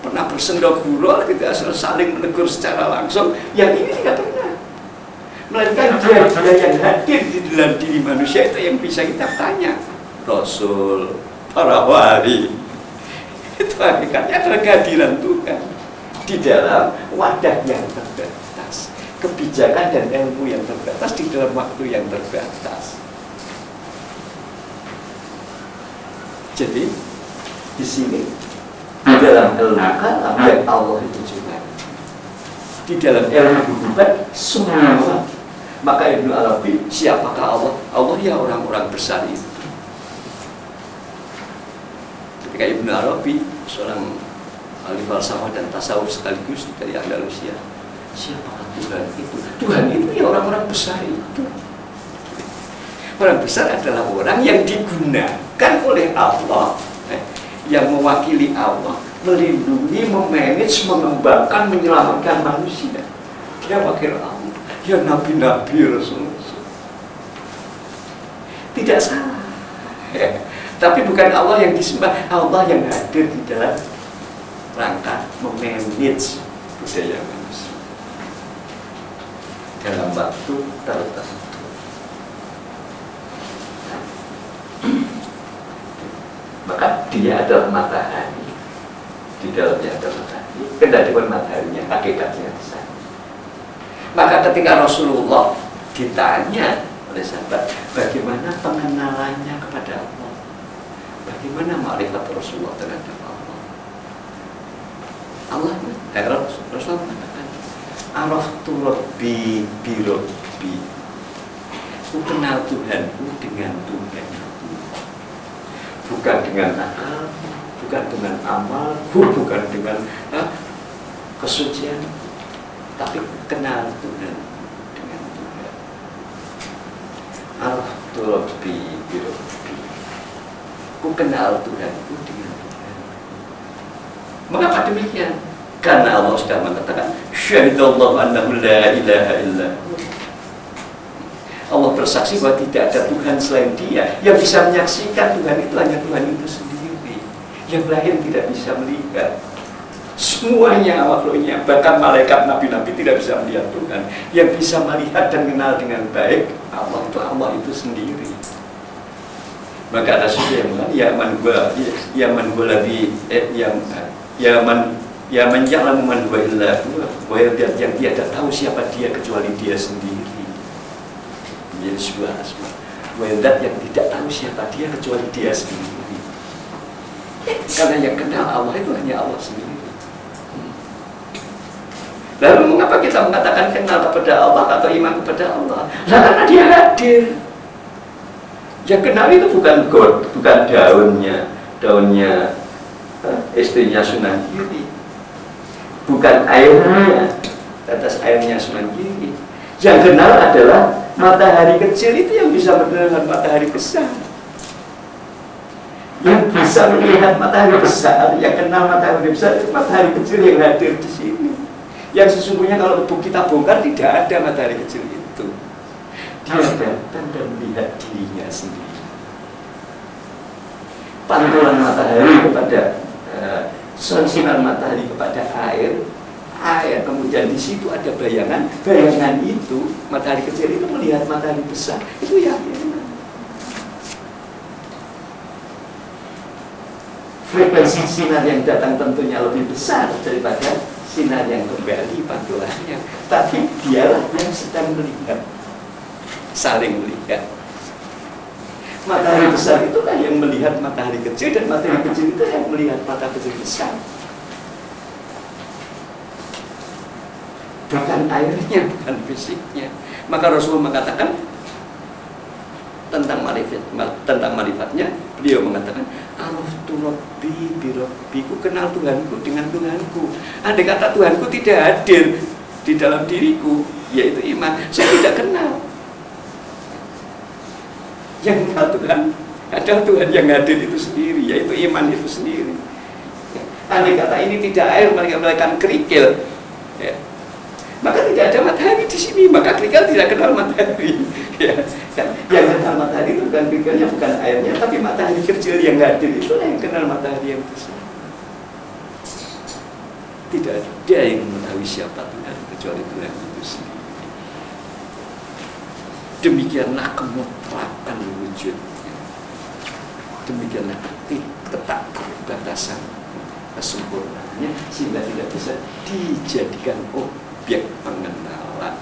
pernah bersendok gurau, kita saling menegur secara langsung. Yang ini tidak pernah. Melainkan dia yang hadir di dalam diri manusia itu yang bisa kita tanya. Rasul, para wali, itu hakikatnya adalah kehadiran Tuhan di dalam wadah yang terbatas, kebijakan dan ilmu yang terbatas di dalam waktu yang terbatas. Jadi di sini di dalam ilmu kalam yang Allah itu juga di dalam ilmu hubungan semua. Maka Ibnu Arabi, siapakah Allah? Allah ya orang-orang besar itu. Ketika Ibnu Arabi, seorang ahli falsafah dan tasawuf sekaligus dari Andalusia, siapakah Tuhan itu? Tuhan itu ya orang-orang besar itu. Orang besar adalah orang yang digunakan oleh Allah, yang mewakili Allah, melindungi, memanage, mengembangkan, menyelamatkan manusia. Dia wakil Allah. Ya nabi-nabi Rasulullah. Tidak salah. Tapi bukan Allah yang disembah, Allah yang hadir di dalam rangka memanage budaya manusia dalam waktu tertentu. Maka dia adalah matahari. Di dalamnya ada matahari. Kendalikan mataharinya, hakikatnya besar. Maka ketika Rasulullah ditanya oleh sahabat, bagaimana pengenalannya kepada Allah? Bagaimana ma'rifat Rasulullah terhadap Allah? Rasulullah mengatakan, araftu rabbi bi rabbi. Aku kenal Tuhanku dengan Tuhanku. Bukan dengan akal, bukan dengan amalku, bukan dengan kesucian, tapi kenal Tuhan dengan Tuhan. Araftu rabbi bi rabbi. Ku kenal Tuhanku dengan Tuhan. Mengapa demikian? Karena Allah sudah mengatakan, syahidallahu annahu la ilaha illa. Allah bersaksi bahwa tidak ada Tuhan selain Dia. Yang bisa menyaksikan Tuhan itu hanya Tuhan itu sendiri. Yang lain tidak bisa melihat. Semuanya makhluknya, bahkan malaikat, nabi-nabi tidak bisa melihat Tuhan. Yang bisa melihat dan kenal dengan baik Allah itu sendiri. Maka ada suci yang mengatakan yang ya'lamu man huwa illa huwa, yang tiada tahu siapa dia kecuali dia sendiri. Menjadi sebuah asma. Wadat yang tidak tahu siapa dia kecuali dia sendiri. Karena yang kenal Allah itu hanya Allah sendiri. Lalu mengapa kita mengatakan kenal kepada Allah atau iman kepada Allah? Nah, karena dia hadir. Yang kenal itu bukan God, bukan daunnya istrinya Sunan Giri, bukan airnya, atas airnya Sunan Giri. Yang kenal adalah matahari kecil itu yang bisa mendengar matahari besar. Yang bisa melihat matahari besar, yang kenal matahari besar itu matahari kecil yang hadir di sini. Yang sesungguhnya kalau kita bongkar tidak ada matahari kecil itu. Dia datang dan melihat dirinya sendiri. Pantulan matahari kepada sinar matahari kepada air, kemudian di situ ada bayangan itu matahari kecil itu melihat matahari besar, itu yang frekuensi sinar yang datang tentunya lebih besar daripada sinar yang kembali pantulannya, tapi dialah yang sedang melihat, saling melihat. Matahari besar itulah yang melihat matahari kecil, dan matahari kecil itu yang melihat matahari kecil besar. bukan airnya, bukan fisiknya. Maka Rasulullah mengatakan tentang marifatnya, beliau mengatakan araftu rabbi bi rabbiku, kenal Tuhanku dengan Tuhanku. Andai kata Tuhanku tidak hadir di dalam diriku, yaitu iman, saya tidak kenal. Yang kenal Tuhan adalah Tuhan yang hadir itu sendiri, yaitu iman itu sendiri. Andai kata ini tidak air, melainkan kerikil, ya, maka tidak ada matahari di sini, maka kerikil tidak kenal matahari. Ya, kan? Yang kenal matahari itu bukan kerikilnya, bukan airnya, tapi matahari kecil yang hadir itulah yang kenal matahari yang besar. Tidak ada yang mengetahui siapa Tuhan kecuali Tuhan itu sendiri. Demikianlah kemutrakan wujudnya. Demikianlah keterbatasan kesempurnaannya, sehingga tidak bisa dijadikan objek pengenalan.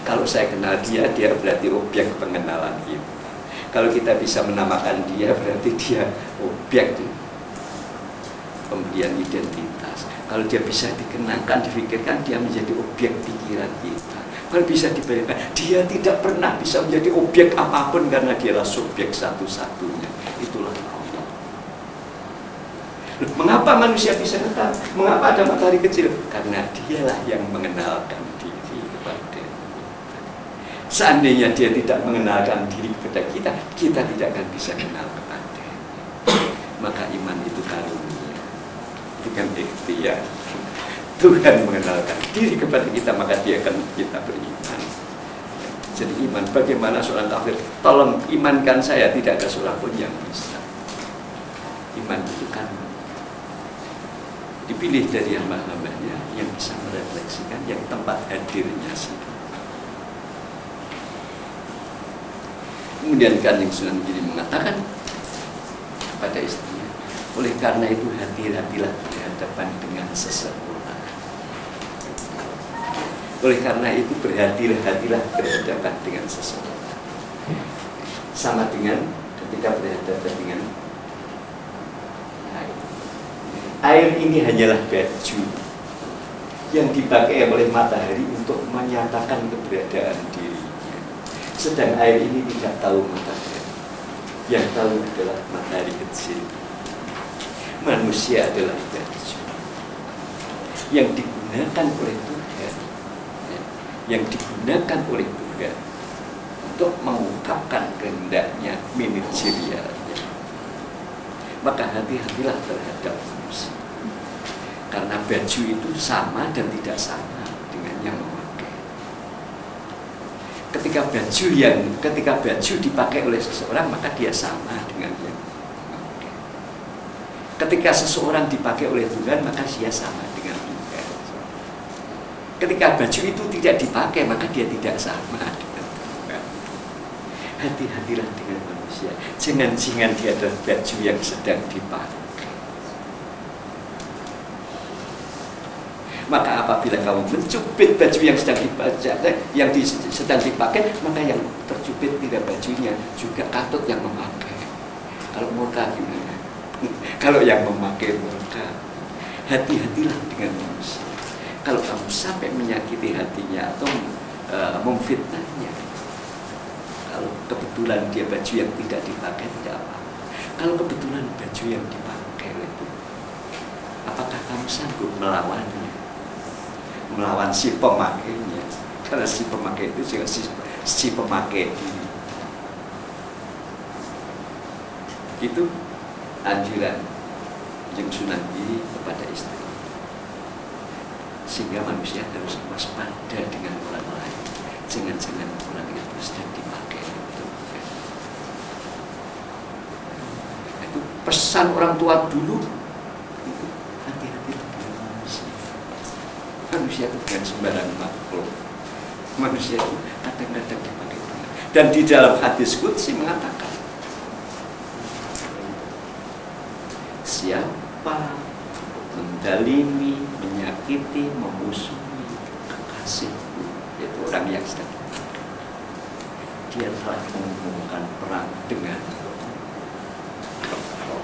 Kalau saya kenal dia, dia berarti objek pengenalan kita. Kalau kita bisa menamakan dia, berarti dia objek pemberian identitas. Kalau dia bisa dikenakan, difikirkan, dia menjadi objek pikiran kita. Kalau bisa dibayangkan, dia tidak pernah bisa menjadi objek apapun karena dialah subjek satu-satunya. Itulah Allah. Mengapa manusia bisa kenal? Mengapa ada matahari kecil? Karena dialah yang mengenalkan diri kepada kita. Seandainya dia tidak mengenalkan diri kepada kita, kita tidak akan bisa kenal kepada. Maka iman itu karunia, bukan ikhtiar. Tuhan mengenalkan diri kepada kita, maka dia akan kita beriman. Jadi iman, bagaimana seorang kafir, tolong imankan saya, tidak ada seorang pun yang bisa. Iman itu kan dipilih dari hamba-hambanya yang bisa merefleksikan, yang tempat hadirnya sih. Kemudian Kanjeng Sunan Giri mengatakan kepada istrinya, oleh karena itu hati-hatilah berhadapan dengan seseorang. Oleh karena itu berhati-hatilah berhadapan dengan seseorang. Sama dengan ketika berhadapan dengan air. Air ini hanyalah baju yang dipakai oleh matahari untuk menyatakan keberadaan dirinya. Sedang air ini tidak tahu matahari. Yang tahu adalah matahari kecil. Manusia adalah baju yang digunakan oleh Tuhan, yang digunakan oleh Tuhan untuk mengungkapkan kehendaknya, manajerialnya. Maka hati-hatilah terhadap manusia, karena baju itu sama dan tidak sama dengan yang memakai. Ketika baju dipakai oleh seseorang, maka dia sama dengan yang memakai. Ketika seseorang dipakai oleh Tuhan, maka dia sama dengan Tuhan. Ketika baju itu tidak dipakai, maka dia tidak sama dengan Tuhan. Hati-hatilah dengan manusia. Jangan-jangan dia adalah baju yang sedang dipakai. Maka apabila kamu mencubit baju yang sedang dipakai, maka yang tercubit tidak bajunya, juga katut yang memakai. Kalau murka gimana? Kalau yang memakai murka. Hati-hatilah dengan manusia. Kalau kamu sampai menyakiti hatinya atau memfitnahnya, kalau kebetulan dia baju yang tidak dipakai, tidak apa. Kalau kebetulan baju yang dipakai itu, apakah kamu sanggup melawannya? Melawan si pemakainya? Karena si pemakai itu juga si pemakai diri. Itu anjuran yang Sunan Giri kepada istri. Sehingga manusia harus waspada dengan orang lain. Jangan-jangan orang itu sedang dipakai untuk. Itu pesan orang tua dulu. Hati-hati dengan manusia. Manusia itu bukan sembarang makhluk. Manusia itu kadang-kadang dipakai Tuhan. Dan di dalam hadis qudsi mengatakan, siapa mendalimi, menyakiti, memusuhi kekasihku, yaitu orang yang sedang dipakai, dia telah mengumumkan perang dengan Allah.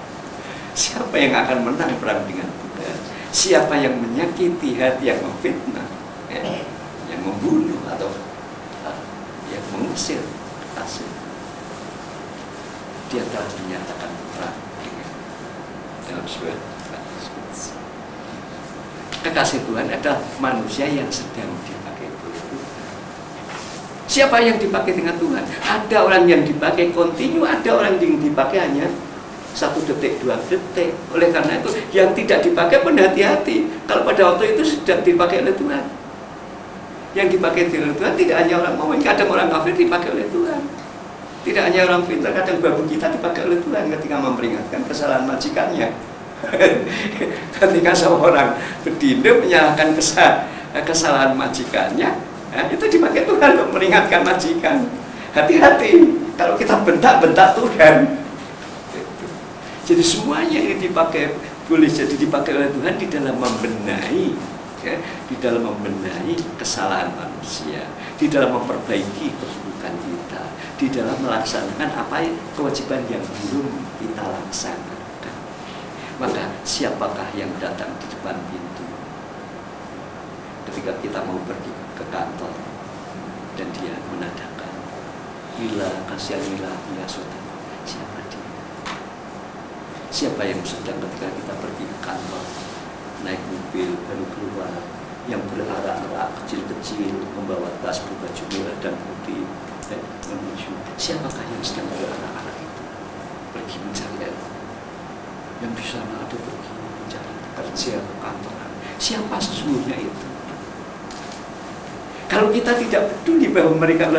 Siapa yang akan menang perang dengan Tuhan? Siapa yang menyakiti hati, yang memfitnah, membunuh atau yang mengusir kekasih. Dia telah dinyatakan perang dalam surat Al-Qudus. Kekasih Tuhan adalah manusia yang sedang dipakai Tuhan. Siapa yang dipakai dengan Tuhan? Ada orang yang dipakai kontinu, ada orang yang dipakai hanya 1 detik, 2 detik. Oleh karena itu, yang tidak dipakai pun hati-hati. Kalau pada waktu itu sedang dipakai oleh Tuhan. Yang dipakai oleh Tuhan tidak hanya orang mukmin, kadang orang kafir dipakai oleh Tuhan. Tidak hanya orang pintar, kadang babu kita dipakai oleh Tuhan ketika memperingatkan kesalahan majikannya. Ketika seorang berdinda menyalahkan kesalahan majikannya, itu dipakai Tuhan untuk memperingatkan majikan. Hati-hati kalau kita bentak-bentak Tuhan. Jadi semuanya ini boleh jadi dipakai oleh Tuhan di dalam membenahi, ya, di dalam membenahi kesalahan manusia, di dalam memperbaiki keburukan kita, di dalam melaksanakan kewajiban yang belum kita laksanakan. Maka siapakah yang datang di depan pintu ketika kita mau pergi ke kantor dan dia menandakan, bila kasihanilah ya saudara, siapa dia? Siapa yang sedang ketika kita pergi ke kantor, naik mobil baru keluar, yang berarak-arak kecil-kecil, membawa tas berbaju merah dan putih, menuju. Siapakah yang sedang berarak-arak itu? Pergi mencari yang di sana ada, pergi mencari kerja ke kantor. Siapa sesungguhnya itu? Kalau kita tidak peduli bahwa mereka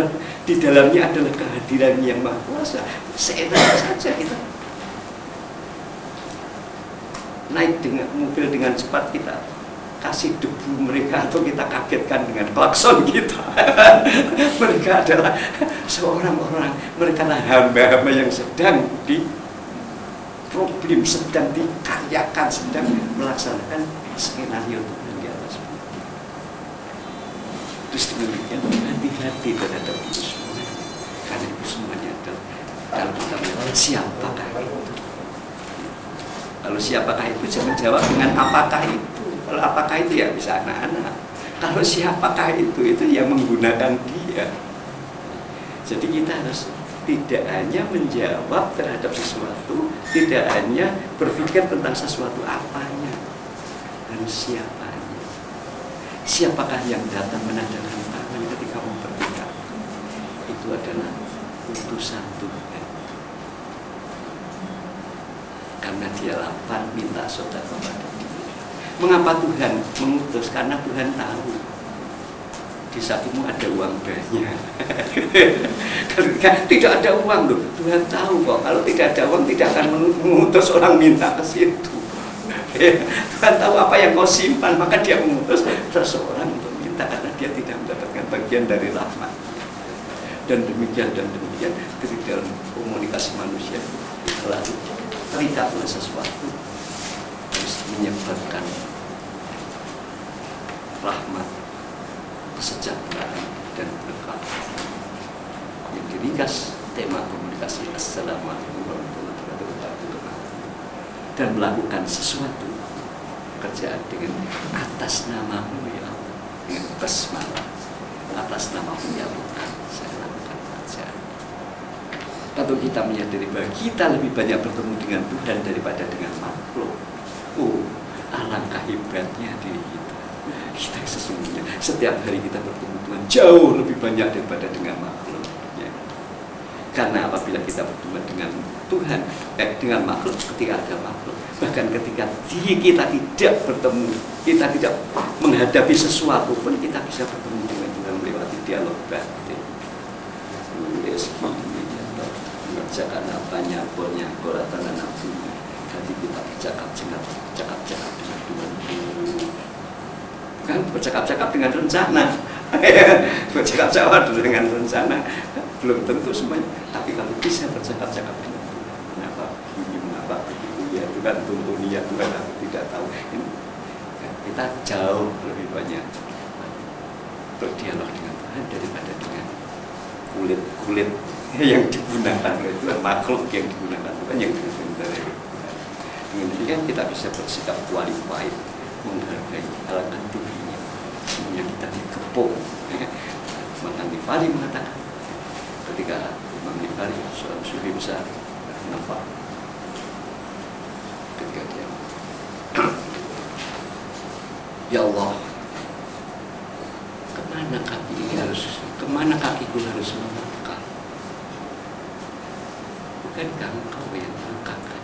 di dalamnya adalah kehadiran yang Maha Kuasa, seenaknya saja kita naik dengan mobil dengan cepat, kita kasih debu mereka atau kita kagetkan dengan klakson kita. Mereka adalah seorang orang, mereka adalah hamba-hamba yang sedang sedang dikaryakan, sedang melaksanakan skenario Tuhan di atas bumi. Terus demikian, hati-hati terhadap itu semua, karena itu semuanya adalah kalau kita melihat siapakah itu. Kalau siapakah itu, jangan jawab dengan apakah itu. Kalau apakah itu ya bisa anak-anak. Kalau siapakah itu yang menggunakan dia. Jadi kita harus tidak hanya menjawab terhadap sesuatu, tidak hanya berpikir tentang sesuatu apanya, dan siapanya. Siapakah yang datang menandakan tangan ketika mempertimbangkan? Itu adalah utusan Tuhan. Karena dia lapar minta saudara kepada dia. Mengapa Tuhan mengutus? Karena Tuhan tahu di sakumu ada uang banyak. Tidak ada uang loh, Tuhan tahu kok. Kalau tidak ada uang tidak akan mengutus orang minta ke situ. Tuhan tahu apa yang kau simpan, maka dia mengutus seseorang untuk minta karena dia tidak mendapatkan bagian dari rahmat. Dan demikian dari dalam komunikasi manusia lalu terikat oleh sesuatu harus menyebabkan rahmat, kesejahteraan dan berkah. Yang diringkas tema komunikasi Assalamualaikum warahmatullahi wabarakatuh, dan melakukan sesuatu pekerjaan dengan atas namamu ya Allah, dengan basmalah, atas namamu ya Allah saya lakukan pekerjaan. Kalau kita menyadari bahwa kita lebih banyak bertemu dengan Tuhan daripada dengan makhluk, alangkah hebatnya diri kita. Kita sesungguhnya setiap hari kita bertemu Tuhan jauh lebih banyak daripada dengan makhluk. Ya. Karena apabila kita bertemu dengan Tuhan, dengan makhluk, ketika ada makhluk, bahkan ketika kita tidak bertemu, kita tidak menghadapi sesuatu pun, kita bisa bertemu dengan Tuhan melewati dialog batin. Mengerjakan apanya, bolnya, kolatan nafsunya. Nanti kita bercakap-cakap dengan Tuhan. Bukan bercakap-cakap dengan rencana. Bercakap-cakap dengan rencana belum tentu semuanya. Tapi kalau bisa bercakap-cakap dengan Tuhan, kenapa begini, mengapa begitu, ya Tuhan tuntuni, ya Tuhan aku tidak tahu. Ini, kita jauh lebih banyak berdialog dengan Tuhan daripada dengan kulit-kulit yang digunakan oleh Tuhan, makhluk yang digunakan Tuhan, yang digunakan oleh Tuhan. Dengan demikian kita bisa bersikap qualified, menghargai, alangkah tingginya semuanya kita dikepung. Imam Ghifari mengatakan, ketika Imam Ghifari seorang sufi besar Nafa, ketika dia ya Allah, kemana kakiku harus melangkah? Bukankah engkau yang melangkahkan?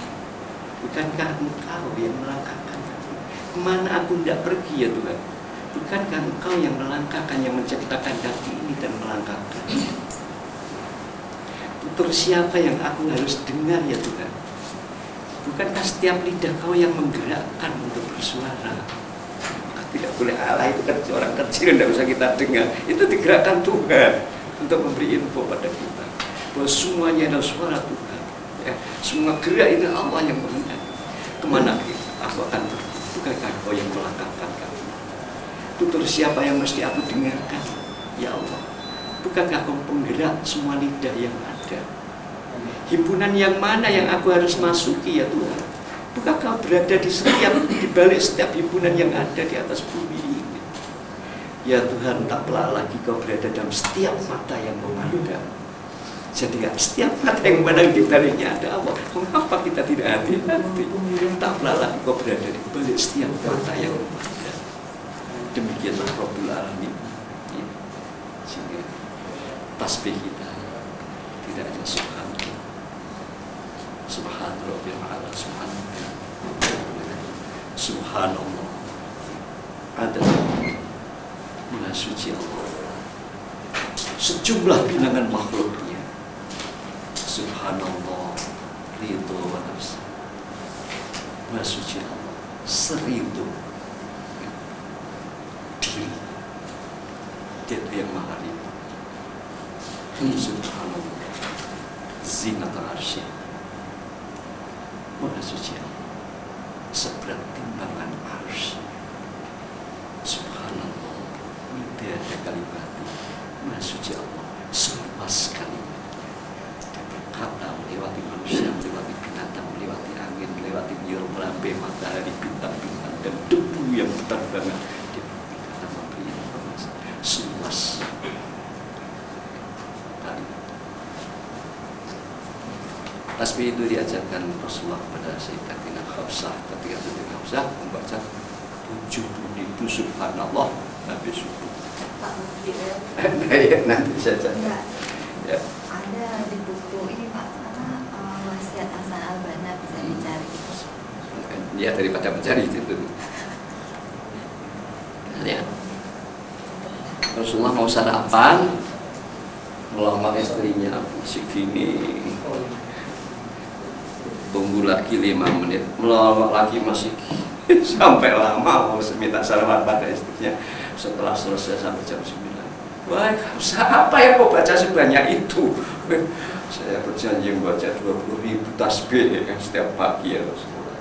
Bukankah engkau yang melangkahkan? Kemana aku tidak pergi ya Tuhan? Bukankah engkau yang melangkahkan, yang menciptakan kaki ini dan melangkahkan? Tutur siapa yang aku harus dengar ya Tuhan? Bukankah setiap lidah kau yang menggerakkan untuk bersuara? Maka tidak boleh Allah itu kan orang kecil, tidak usah kita dengar. Itu digerakkan Tuhan untuk memberi info pada kita bahwa semuanya adalah suara Tuhan. Ya, semua gerak ini Allah yang mengendaki. Kemana aku akan pergi? Bukankah kau yang melangkahkan kami? Tutur siapa yang mesti aku dengarkan? Ya Allah, bukankah kau penggerak semua lidah yang ada? Himpunan yang mana yang aku harus masuki ya Tuhan? Bukankah kau berada di balik setiap himpunan yang ada di atas bumi ini? Ya Tuhan, tak pelak lagi kau berada dalam setiap mata yang memandang. Jadi setiap mata yang memandang di baliknya ada Allah. Mengapa kita tidak hati-hati? Tak pelak lagi kau berada di balik setiap mata yang memandang. Demikianlah Rabbul Alamin. Sehingga tasbih kita tidak hanya subhanallah, subhanallah, subhanallah, ada Maha Suci Allah, sejumlah bilangan makhluknya. Subhanallah, ridho wa nafsi. Maha Suci Allah, seribu diri. Dia yang maha ridho. Subhanallah, zinat arsy. Maha Suci Allah, seberat timbangan arsy. Subhanallah, tiada kalimat. Maha Suci Allah, seluas kalimat. Dia berkata melewati manusia, melewati binatang, melewati angin, melewati nyur, melambai matahari, bintang-bintang dan debu yang berterbangan. Dia berkata memberi informasi seluas kalimat. Tasbih itu diajarkan Rasulullah kepada Sayyidatina Hafsah. Ketika Sayyidatina Hafsah membaca 70.000 subhanallah Nabi subuh. Nanti saja. Ya. Ada di buku ini Pak, wasiat Hasan al-Banna bisa dicari. Ya, daripada mencari itu. Ya. Rasulullah mau sarapan, melamar istrinya masih gini. Tunggu lagi 5 menit, melamar lagi masih gini. Sampai lama mau minta sarapan pada istrinya. Setelah selesai sampai jam 9. Wah, apa yang kau baca sebanyak itu? Saya berjanji membaca 20.000 tasbih setiap pagi ya Rasulullah.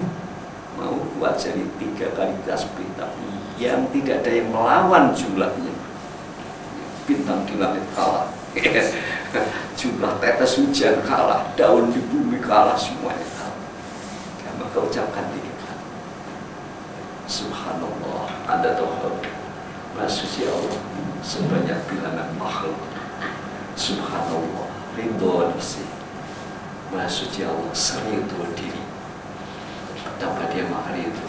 Mau buat jadi 3 kali tasbih, tapi yang tidak ada yang melawan jumlahnya. Bintang di langit kalah, jumlah tetes hujan kalah, daun di bumi kalah, semuanya kalah. Ya, maka ucapkan 3 kali. Subhanallah, ada tahu. Maha Suci Allah, sebanyak bilangan makhluk. Subhanallah, ridho nafsi. Maha Suci Allah, seridho diri. Betapa dia maha ridho.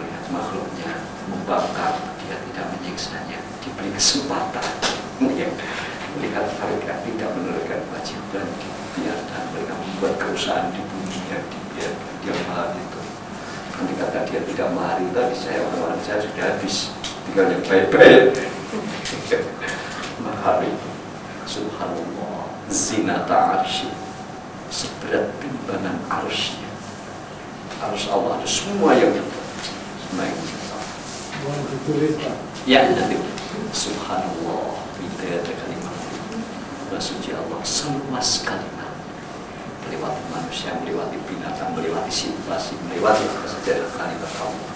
Melihat makhluknya membakar, dia tidak menyiksanya, diberi kesempatan. Melihat mereka tidak menunaikan kewajiban, dibiarkan mereka membuat kerusakan di bumi yang dibiarkan. Dia maha ridho. Nanti kata dia tidak mari, tapi saya orang saya sudah habis, tinggal yang baik-baik. Mahari, subhanallah, zinata arsy, seberat timbangan arsy. Arsy Allah ada semua yang semua yang Boleh ditulis Pak? ya, nanti subhanallah, tidak ada kalimat. Maha Suci Allah, seluas kalimat. Melewati manusia, melewati binatang, melewati situasi, melewati apa saja kalimat Allah.